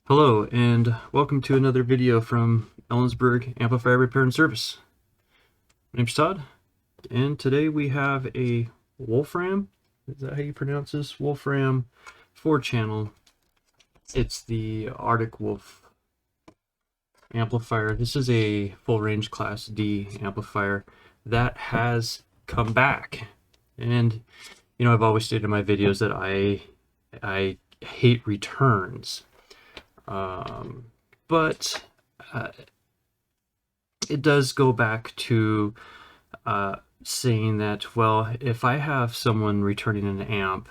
Hello and welcome to another video from Ellensburg Amplifier Repair and Service. My name's Todd, and today we have a Wolfram, is that how you pronounce this? Wolfram 4-channel. It's the Arctic Wolf amplifier. This is a full range Class D amplifier that has come back. And you know, I've always stated in my videos that I hate returns. But it does go back to saying that, well, if I have someone returning an amp,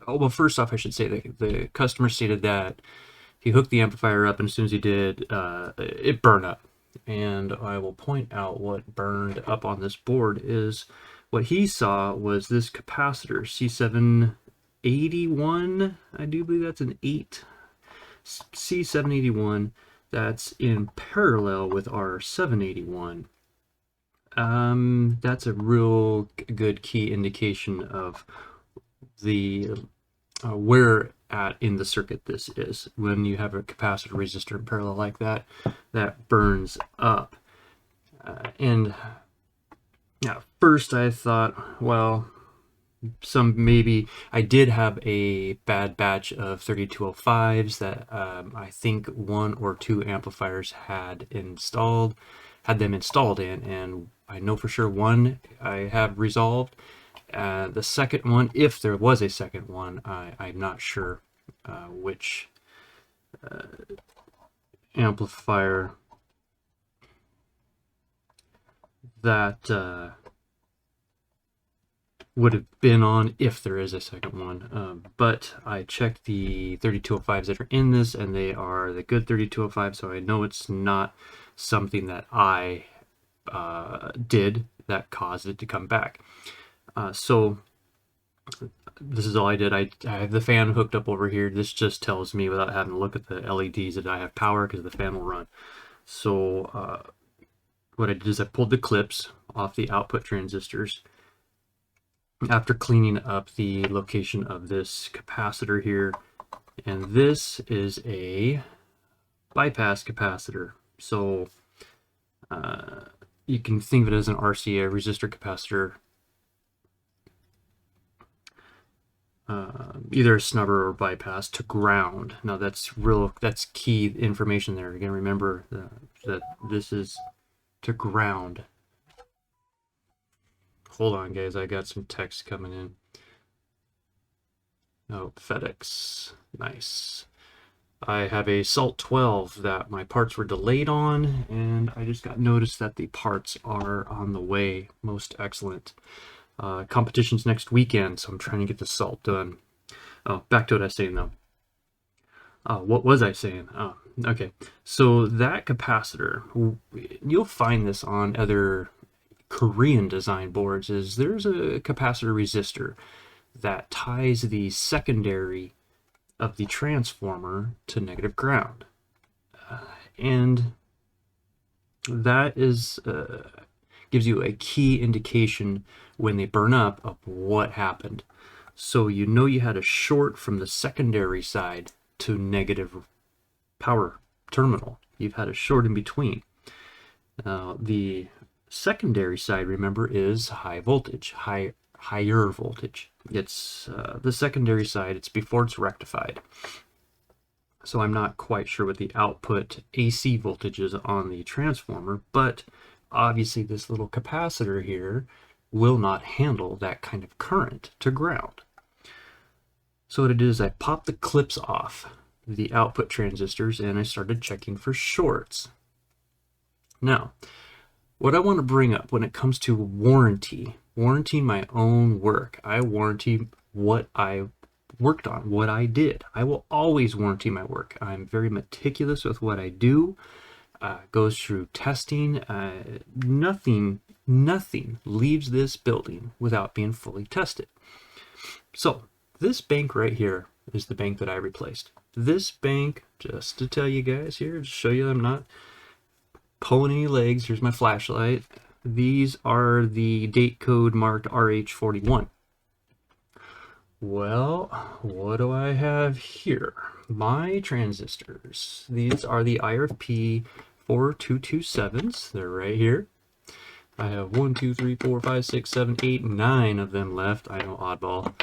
well, first off, I should say that the customer stated that he hooked the amplifier up, and as soon as he did, it burned up. And I will point out what burned up on this board is what he saw was this capacitor, C781, I do believe that's an 8. C781 that's in parallel with our 781. That's a real good key indication of the where at in the circuit this is. When you have a capacitor resistor in parallel like that, that burns up. And yeah, first I thought, well, maybe I did have a bad batch of 3205s that I think 1 or 2 amplifiers had them installed in, and I know for sure one I have resolved. The second one, if there was a second one, I'm not sure which amplifier that would have been on if there is a second one. But I checked the 3205s that are in this, and they are the good 3205, so I know it's not something that I did that caused it to come back. So this is all I did. I have the fan hooked up over here. This just tells me, without having to look at the LEDs, that I have power because the fan will run. So what I did is I pulled the clips off the output transistors after cleaning up the location of this capacitor here, and this is a bypass capacitor. So you can think of it as an RCA, resistor capacitor, either a snubber or bypass to ground. Now that's key information there. Again, remember that this is to ground. Hold on, guys, I got some text coming in. Oh, FedEx. Nice. I have a Salt 12 that my parts were delayed on, and I just got notice that the parts are on the way. Most excellent. Competition's next weekend, so I'm trying to get the Salt done. Oh, back to what I was saying, though. What was I saying? Oh, okay. So that capacitor, you'll find this on other Korean design boards, is there's a capacitor resistor that ties the secondary of the transformer to negative ground, and that is gives you a key indication when they burn up of what happened. So you know you had a short from the secondary side to negative power terminal. You've had a short in between. The secondary side, remember, is high voltage, higher voltage. It's the secondary side, it's before it's rectified. So I'm not quite sure what the output AC voltage is on the transformer, but obviously this little capacitor here will not handle that kind of current to ground. So what I did is I popped the clips off the output transistors, and I started checking for shorts. Now, what I want to bring up when it comes to warranting my own work, I warranty what I worked on, what I did. I will always warranty my work. I'm very meticulous with what I do. Goes through testing. Nothing leaves this building without being fully tested. So this bank right here is the bank that I replaced. This bank, just to tell you guys here, to show you I'm not pulling any legs. Here's my flashlight. These are the date code marked RH41. Well, what do I have here? My transistors. These are the IRP 4227s. They're right here. I have 1, 2, 3, 4, 5, 6, 7, 8, 9 of them left. I know, oddball.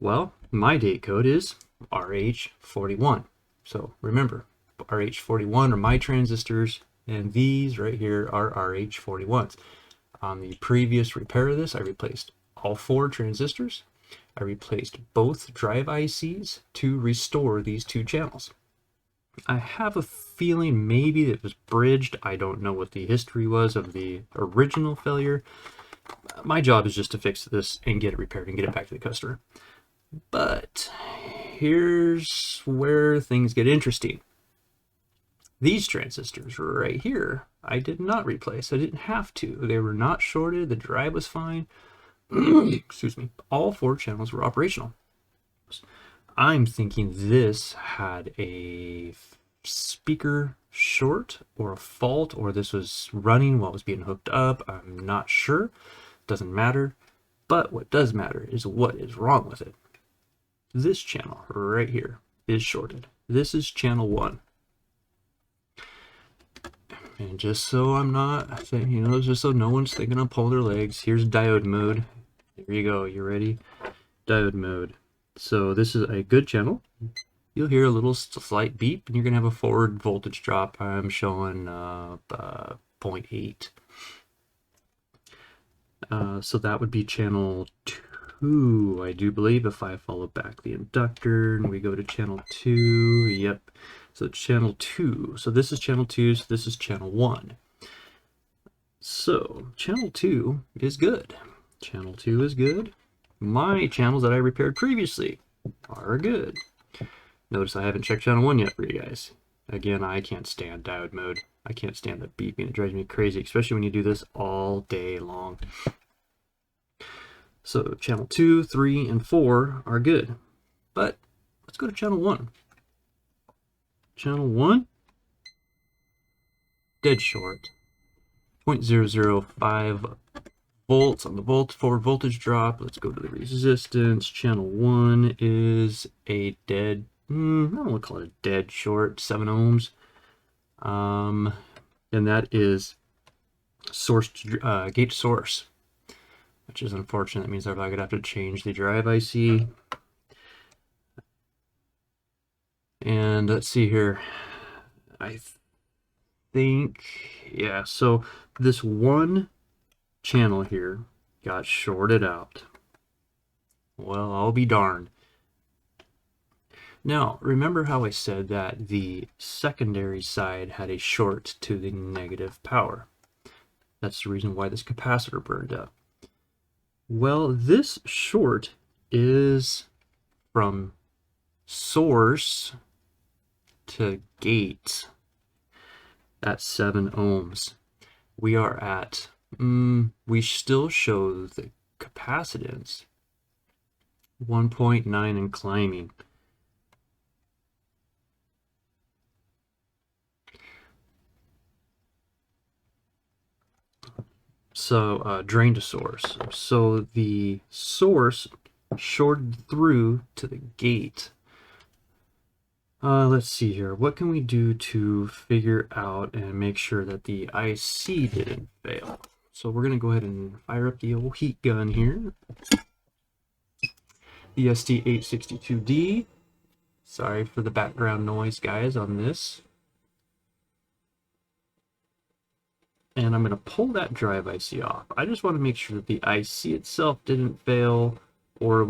Well, my date code is RH41. So remember, RH41 are my transistors, and these right here are RH41s. On the previous repair of this, I replaced all 4 transistors. I replaced both drive ICs to restore these 2 channels. I have a feeling maybe it was bridged. I don't know what the history was of the original failure. My job is just to fix this and get it repaired and get it back to the customer. But here's where things get interesting. These transistors right here, I did not replace. I didn't have to. They were not shorted. The drive was fine. Excuse me. All 4 channels were operational. I'm thinking this had a speaker short or a fault, or this was running while it was being hooked up. I'm not sure. Doesn't matter. But what does matter is what is wrong with it. This channel right here is shorted. This is channel 1. And just so I'm not, just so no one's thinking I'm pulling their legs, here's diode mode. There you go. You ready? Diode mode. So this is a good channel. You'll hear a little slight beep, and you're going to have a forward voltage drop. I'm showing 0.8. So that would be channel 2, I do believe, if I follow back the inductor and we go to channel 2. Yep. So channel 2. So this is channel 2, so this is channel 1. So channel 2 is good. Channel 2 is good. My channels that I repaired previously are good. Notice I haven't checked channel 1 yet for you guys. Again, I can't stand diode mode. I can't stand that beeping. It drives me crazy, especially when you do this all day long. So channel 2, 3, and 4 are good. But let's go to channel 1. Channel 1, dead short. 0.005 volts on the forward voltage drop. Let's go to the resistance. Channel 1 is a dead, I don't want to call it a dead short, 7 ohms. And that is source to, gate to source, which is unfortunate. That means I'm going to have to change the drive IC. And let's see here. I think, yeah, so this one channel here got shorted out. Well, I'll be darned. Now, remember how I said that the secondary side had a short to the negative power? That's the reason why this capacitor burned up. Well, this short is from source to gate at 7 ohms. We are at, we still show the capacitance 1.9 and climbing. So drain to source. So the source shorted through to the gate. Let's see here. What can we do to figure out and make sure that the IC didn't fail? So we're going to go ahead and fire up the old heat gun here. The ST862D. Sorry for the background noise, guys, on this. And I'm going to pull that drive IC off. I just want to make sure that the IC itself didn't fail, or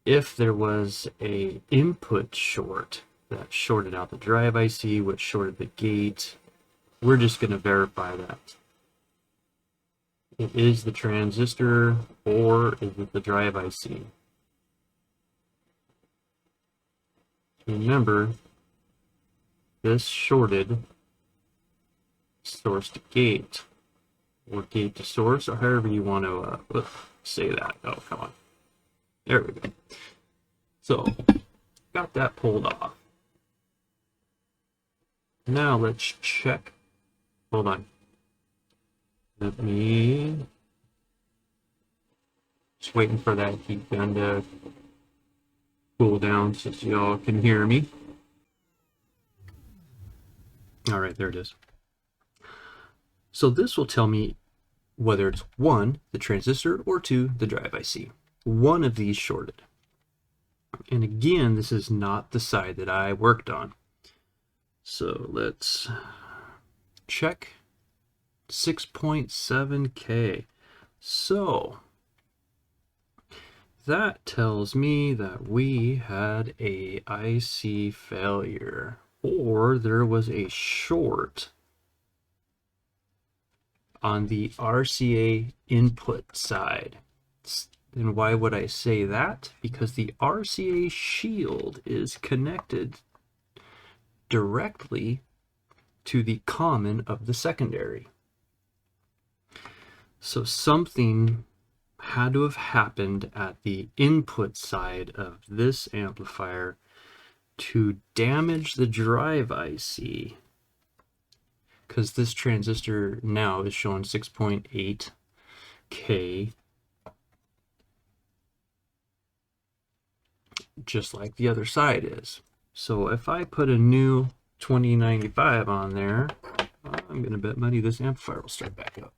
if there was a input short that shorted out the drive IC, which shorted the gate. We're just going to verify that. It is the transistor, or is it the drive IC? Remember, this shorted source to gate, or gate to source, or however you want to say that. Oh, come on. There we go. So, got that pulled off. Now let's check. Hold on. Let me just waiting for that heat gun to cool down so y'all can hear me. All right, there it is. So this will tell me whether it's 1, the transistor, or 2, the drive IC. One of these shorted. And again, this is not the side that I worked on. So let's check 6.7K. So that tells me that we had a IC failure, or there was a short on the RCA input side. And why would I say that? Because the RCA shield is connected directly to the common of the secondary. So something had to have happened at the input side of this amplifier to damage the drive IC, because this transistor now is showing 6.8K, just like the other side is. So if I put a new 2095 on there, I'm going to bet money this amplifier will start back up.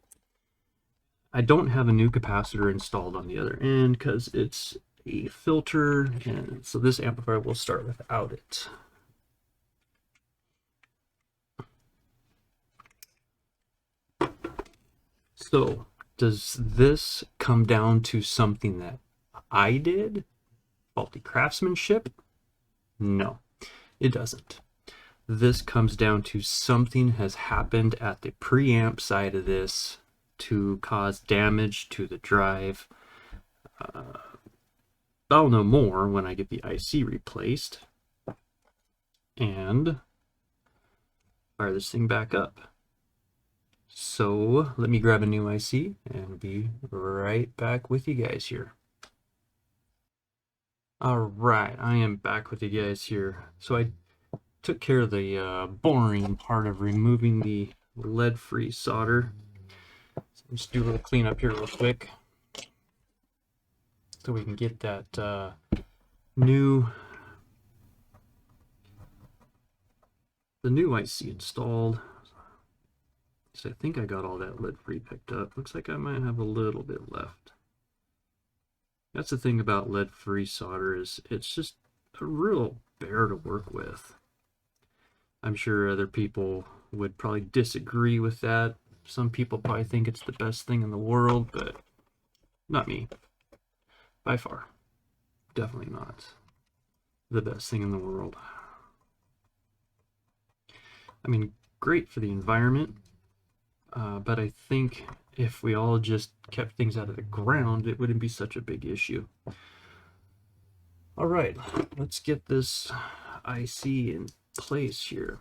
I don't have a new capacitor installed on the other end because it's a filter, and so this amplifier will start without it. So does this come down to something that I did? Faulty craftsmanship? No, it doesn't. This comes down to something has happened at the preamp side of this to cause damage to the drive. I'll know more when I get the IC replaced and fire this thing back up. So let me grab a new IC and be right back with you guys here. All right, I am back with you guys here. So I took care of the boring part of removing the lead-free solder. So let's do a little cleanup here real quick so we can get that new IC installed. So I think I got all that lead-free picked up. Looks like I might have a little bit left. That's the thing about lead-free solder, is it's just a real bear to work with. I'm sure other people would probably disagree with that. Some people probably think it's the best thing in the world, but not me. By far. Definitely not the best thing in the world. I mean, great for the environment, but I think if we all just kept things out of the ground, it wouldn't be such a big issue. All right, let's get this IC in place here.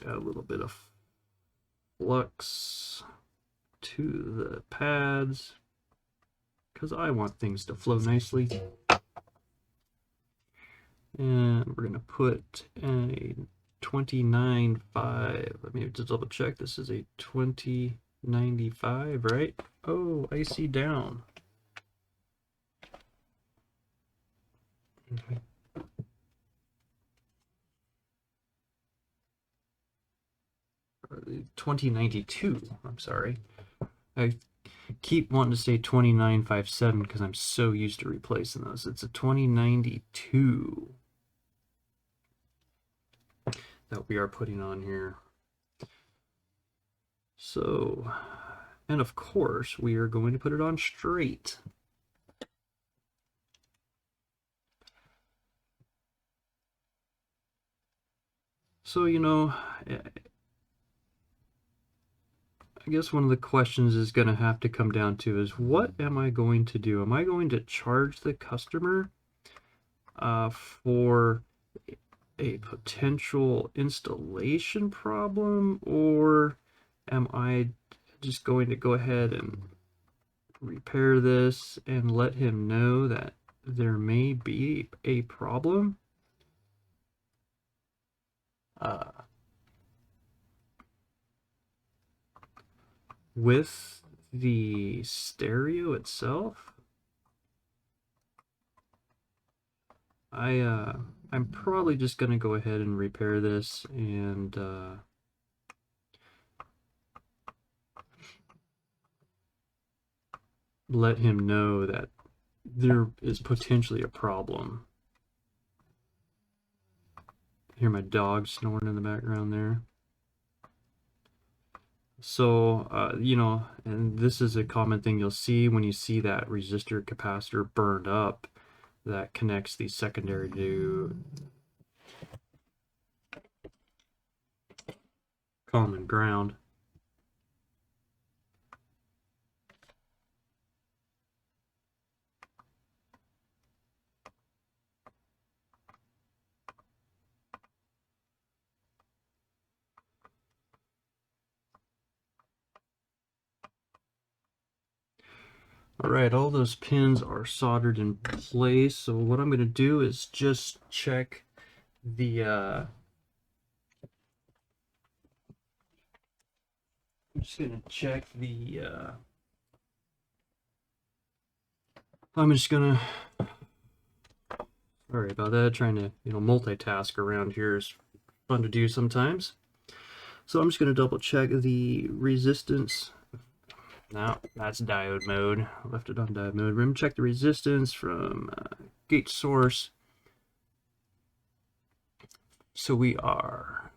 Got a little bit of flux to the pads because I want things to flow nicely. And we're going to put a 29.5. Let me just double check. This is a 2095, right? Oh, IC down. Okay. 2092. I'm sorry. I keep wanting to say 2957 because I'm so used to replacing those. It's a 2092 that we are putting on here. So, and of course, we are going to put it on straight. So, you know, I guess one of the questions is going to have to come down to is, what am I going to do? Am I going to charge the customer for a potential installation problem, or am I just going to go ahead and repair this and let him know that there may be a problem? With the stereo itself, I'm probably just going to go ahead and repair this and let him know that there is potentially a problem. Hear my dog snoring in the background there. So, you know, and this is a common thing you'll see when you see that resistor capacitor burned up that connects the secondary to common ground. All right, all those pins are soldered in place. So what I'm going to do is just check the I'm just going to check the I'm just going to, sorry about that, trying to, you know, multitask around here is fun to do sometimes. So I'm just going to double check the resistance. No, that's diode mode. I left it on diode mode. We're going to check the resistance from gate source. So we are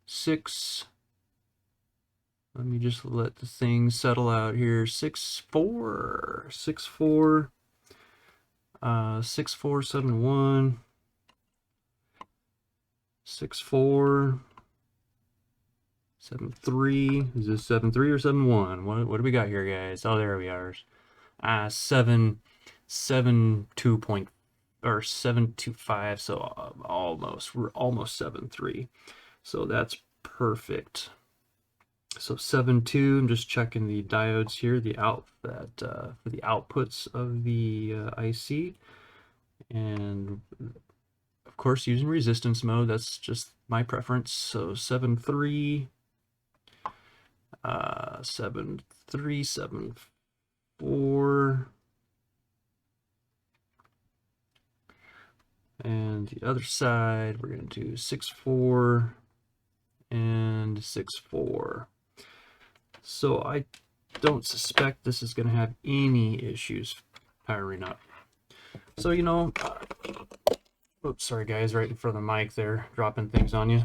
6. Let me just let the thing settle out here. 6.4, 6.4, 6.471, 6.4, 7.3. Is this 7.3 or 7.1? What do we got here, guys? Oh, there we are. 7.2 point or 7.25. So almost, we're almost 7.3. So that's perfect. So 7.2, I'm just checking the diodes here, the for the outputs of the IC, and of course using resistance mode. That's just my preference. So 7.3, 7.3, 7.4, and the other side we're going to do 6.4 and 6.4. So I don't suspect this is going to have any issues powering up. So, you know, oops, sorry guys, right in front of the mic there, dropping things on you.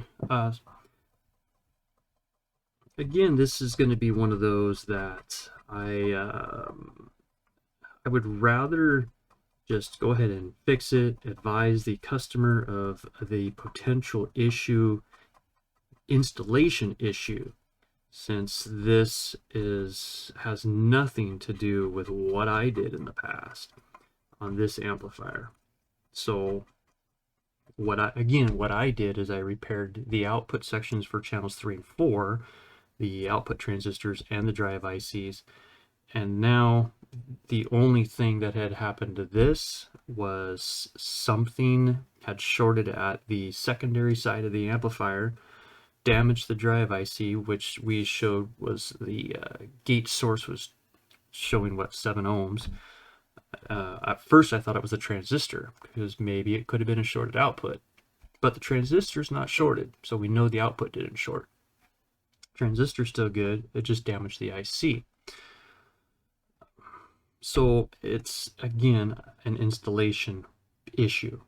Again, this is going to be one of those that I would rather just go ahead and fix it, advise the customer of the potential issue, installation issue, since this has nothing to do with what I did in the past on this amplifier. So what I did is I repaired the output sections for channels 3 and 4, the output transistors and the drive ICs, and now the only thing that had happened to this was something had shorted at the secondary side of the amplifier, damaged the drive IC, which we showed was the gate source was showing, what, 7 ohms. At first I thought it was a transistor, because maybe it could have been a shorted output. But the transistor's not shorted, so we know the output didn't short. Transistor's still good, it just damaged the IC. So it's, again, an installation issue,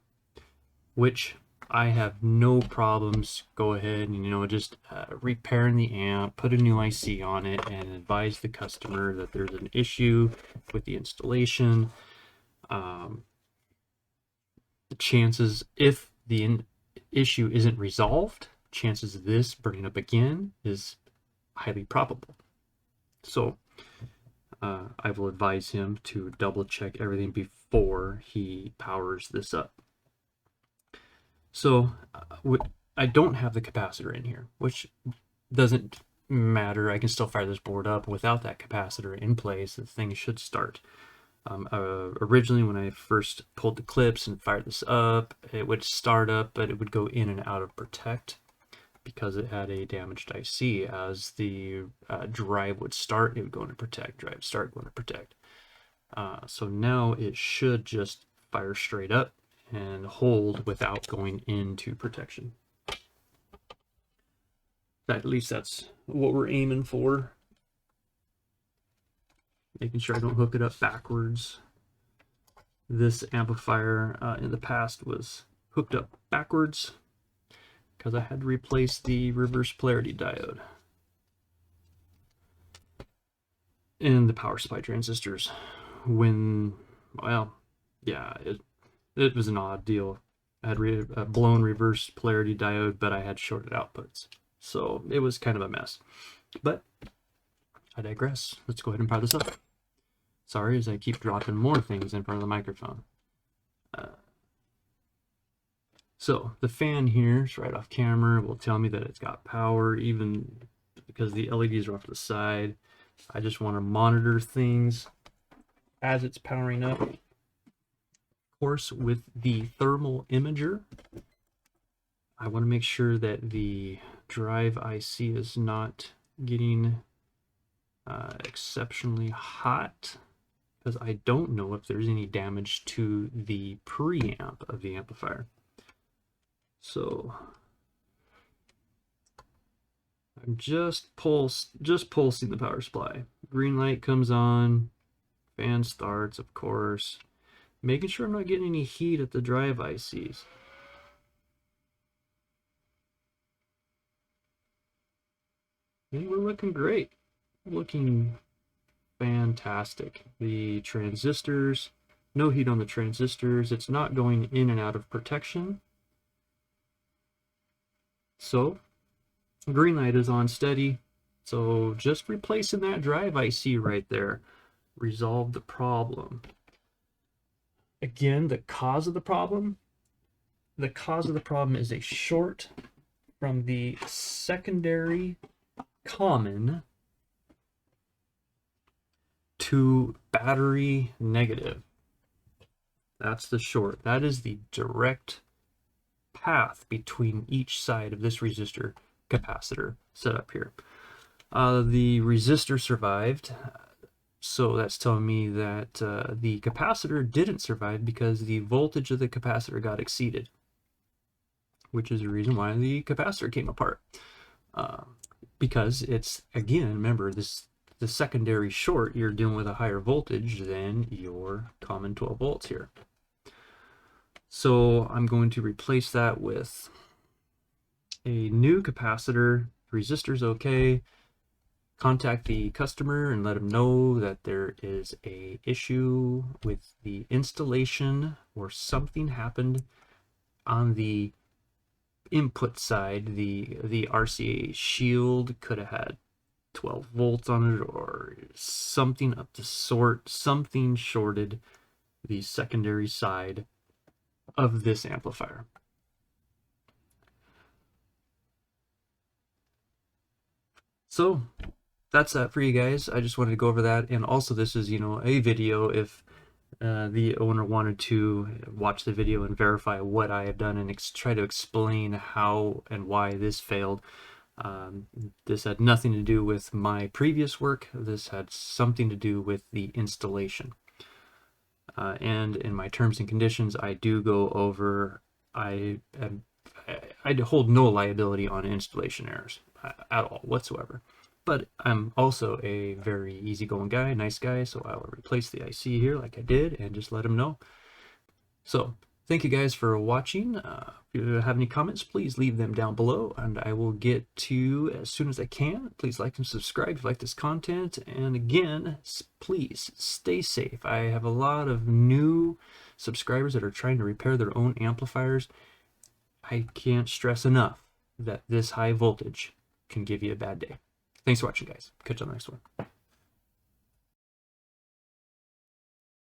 which I have no problems go ahead and, you know, just repairing the amp, put a new IC on it, and advise the customer that there's an issue with the installation. The chances, if the issue isn't resolved, chances of this burning up again is highly probable. So I will advise him to double check everything before he powers this up. So I don't have the capacitor in here, which doesn't matter. I can still fire this board up without that capacitor in place. The thing should start. Originally, when I first pulled the clips and fired this up, it would start up, but it would go in and out of protect because it had a damaged IC. As the drive would start, it would go into protect, drive start, go into protect. So now it should just fire straight up and hold without going into protection. At least that's what we're aiming for. Making sure I don't hook it up backwards. This amplifier in the past was hooked up backwards because I had to replace the reverse polarity diode in the power supply transistors. Well, yeah, it was an odd deal. I had a blown reverse polarity diode, but I had shorted outputs. So it was kind of a mess. But I digress. Let's go ahead and power this up. Sorry, as I keep dropping more things in front of the microphone. So the fan here is right off camera. Will tell me that it's got power, even because the LEDs are off to the side. I just want to monitor things as it's powering up. Of course, with the thermal imager, I want to make sure that the drive IC is not getting exceptionally hot, because I don't know if there's any damage to the preamp of the amplifier. So I'm just pulsing the power supply. Green light comes on, fan starts, of course. Making sure I'm not getting any heat at the drive ICs. And we're looking great. Looking fantastic. The transistors, no heat on the transistors. It's not going in and out of protection. So green light is on steady. So just replacing that drive IC right there resolved the problem. Again, the cause of the problem is a short from the secondary common to battery negative. That's the short. That is the direct path between each side of this resistor capacitor set up here. The resistor survived, so that's telling me that the capacitor didn't survive because the voltage of the capacitor got exceeded, which is the reason why the capacitor came apart. Because it's, again, remember, the secondary short, you're dealing with a higher voltage than your common 12 volts here. So I'm going to replace that with a new capacitor. Resistor's okay. Contact the customer and let them know that there is a issue with the installation, or something happened on the input side. The RCA shield could have had 12 volts on it, or something of the sort. Something shorted the secondary side of this amplifier. So that's that for you guys. I just wanted to go over that. And also, this is, a video if the owner wanted to watch the video and verify what I have done and try to explain how and why this failed. This had nothing to do with my previous work. This had something to do with the installation. And in my terms and conditions, I do go over, I hold no liability on installation errors at all whatsoever. But I'm also a very easygoing guy, nice guy, so I will replace the IC here like I did and just let him know. So thank you guys for watching. If you have any comments, please leave them down below, and I will get to you as soon as I can. Please like and subscribe if you like this content. And again, please stay safe. I have a lot of new subscribers that are trying to repair their own amplifiers. I can't stress enough that this high voltage can give you a bad day. Thanks for watching, guys. Catch you on the next one.